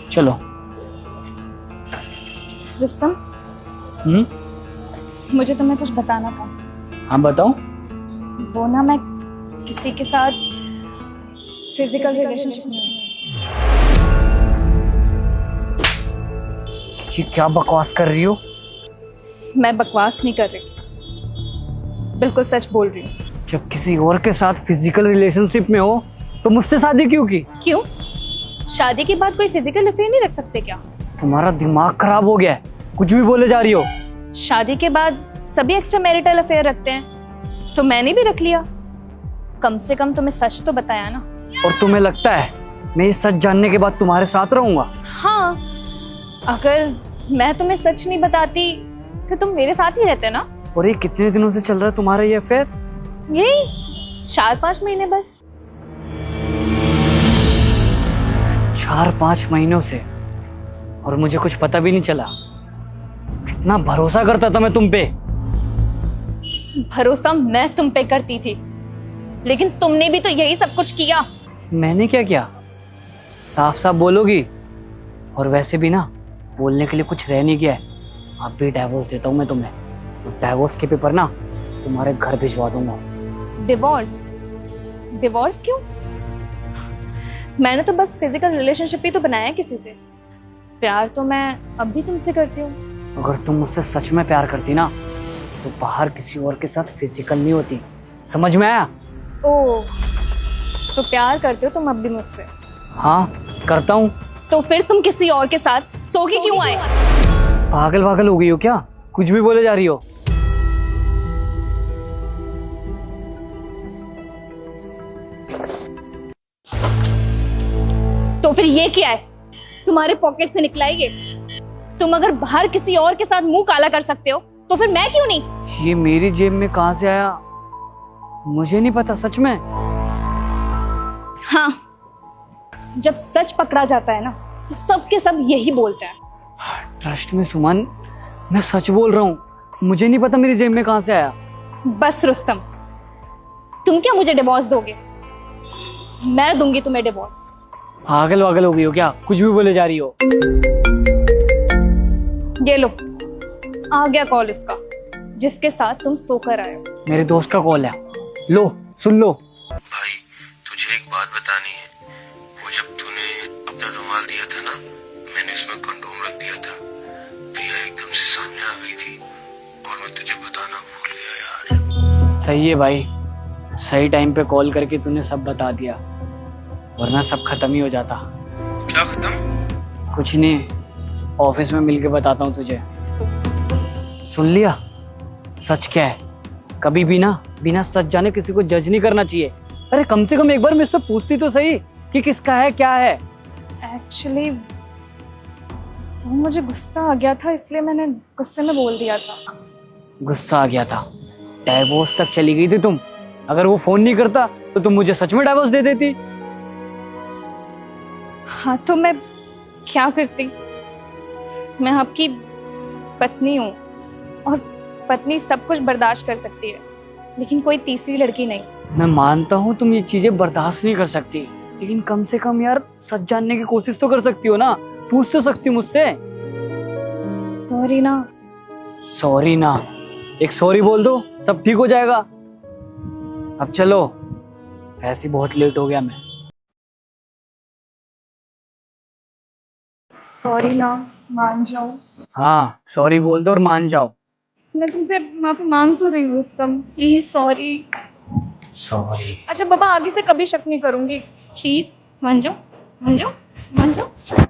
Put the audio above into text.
चलो। रुस्तम, मुझे तुम्हें कुछ बताना था। हाँ बताओ। वो ना, मैं किसी के साथ फिजिकल रिलेशनशिप में हूँ। ये क्या बकवास कर रही हो? मैं बकवास नहीं कर रही, बिल्कुल सच बोल रही हूँ। जब किसी और के साथ फिजिकल रिलेशनशिप में हो तो मुझसे शादी क्यों की? क्यों? शादी के बाद कोई फिजिकल अफेयर नहीं रख सकते क्या? तुम्हारा दिमाग खराब हो गया है, कुछ भी बोले जा रही हो। शादी के बाद सभी एक्स्ट्रा मैरिटल अफेयर रखते हैं, तो मैंने भी रख लिया। कम से कम तुम्हें सच तो बताया ना। और तुम्हें लगता है मैं ये सच जानने के बाद तुम्हारे साथ रहूंगा? हाँ, अगर मैं तुम्हें सच नहीं बताती तो तुम मेरे साथ ही रहते ना। और ये कितने दिनों से चल रहा है तुम्हारा ये अफेयर? यही 4-5 महीने बस। 4-5 महीनों से? और मुझे कुछ पता भी नहीं चला? कितना भरोसा करता था मैं तुम पे। भरोसा मैं तुम पे करती थी, लेकिन तुमने भी तो यही सब कुछ किया। मैंने क्या किया? साफ साफ बोलोगी? और वैसे भी ना, बोलने के लिए कुछ रह नहीं गया है। अब भी डाइवोर्स देता हूँ मैं तुम्हें, तो डाइवोर्स के पेपर ना तुम्हारे घर भिजवा दूंगा। डिवोर्स? डिवोर्स क्यों? मैंने तो बस फिजिकल रिलेशनशिप ही तो बनाया है किसी से। प्यार तो मैं अब भी तुमसे करती हूँ। अगर तुम मुझसे सच में प्यार करती ना तो बाहर किसी और के साथ फिजिकल नहीं होती। समझ में आया? ओह, तो प्यार करते हो तुम अब भी मुझसे? हाँ करता हूँ। तो फिर तुम किसी और के साथ सो के क्यों आए? पागल पागल हो गई हो क्या? कुछ भी बोले जा रही हो। तो फिर ये क्या है? तुम्हारे पॉकेट से निकला है ये? तुम अगर बाहर किसी और के साथ मुंह काला कर सकते हो तो फिर मैं क्यों नहीं? ये मेरी जेब में कहां से आया मुझे नहीं पता, सच में। हाँ, जब सच पकड़ा जाता है ना तो सब के सब यही बोलते हैं। ट्रस्ट में सुमन, मैं सच बोल रहा हूँ। मुझे नहीं पता मेरी जेब में कहां से आया। बस रुस्तम, तुम क्या मुझे डिवोर्स दोगे? मैं दूंगी तुम्हें डिवोर्स। पागल वागल हो गई हो क्या? कुछ भी बोले जा रही हो। ये लो, आ गया कॉल उसका जिसके साथ तुम सोकर आए हो। मेरे दोस्त का कॉल है, लो सुन लो। भाई तुझे एक बात बतानी है। वो जब तूने अपना रुमाल दिया था ना, मैंने उसमें कंडोम रख दिया था। प्रिया एकदम से सामने आ गई थी और मैं तुझे बताना भूल गया यार। सही है भाई, सही टाइम पे कॉल करके तूने सब बता दिया, वरना सब खत्म ही हो जाता। क्या खत्म? कुछ नहीं, ऑफिस में मिलके बताता हूँ तुझे। सुन लिया? सच क्या है? कभी भी ना बिना सच जाने किसी को जज नहीं करना चाहिए। अरे कम से कम एक बार मुझसे पूछती तो सही कि किसका है, क्या है। एक्चुअली मुझे गुस्सा आ गया था, इसलिए मैंने गुस्से में बोल दिया था। गुस्सा आ गया था? डाइवोर्स तक चली गई थी तुम। अगर वो फोन नहीं करता तो तुम मुझे सच में डाइवोर्स दे देती। हाँ, तो मैं क्या करती? मैं आपकी पत्नी हूँ और पत्नी सब कुछ बर्दाश्त कर सकती है, लेकिन कोई तीसरी लड़की नहीं। मैं मानता हूँ तुम ये चीजें बर्दाश्त नहीं कर सकती, लेकिन कम से कम यार सच जानने की कोशिश तो कर सकती हो ना। पूछ तो सकती हो मुझसे। सॉरी ना। सॉरी ना? एक सॉरी बोल दो, सब ठीक हो जाएगा। अब चलो, ऐसे ही बहुत लेट हो गया मैं। सॉरी ना, मान जाओ। हाँ सॉरी बोल दो और मान जाओ। मैं तुमसे माफी मांग तो रही हूँ रुस्तम, प्लीज सॉरी। सॉरी। अच्छा बाबा, आगे से कभी शक नहीं करूंगी, प्लीज मान जाओ, मान जाओ, मान जाओ।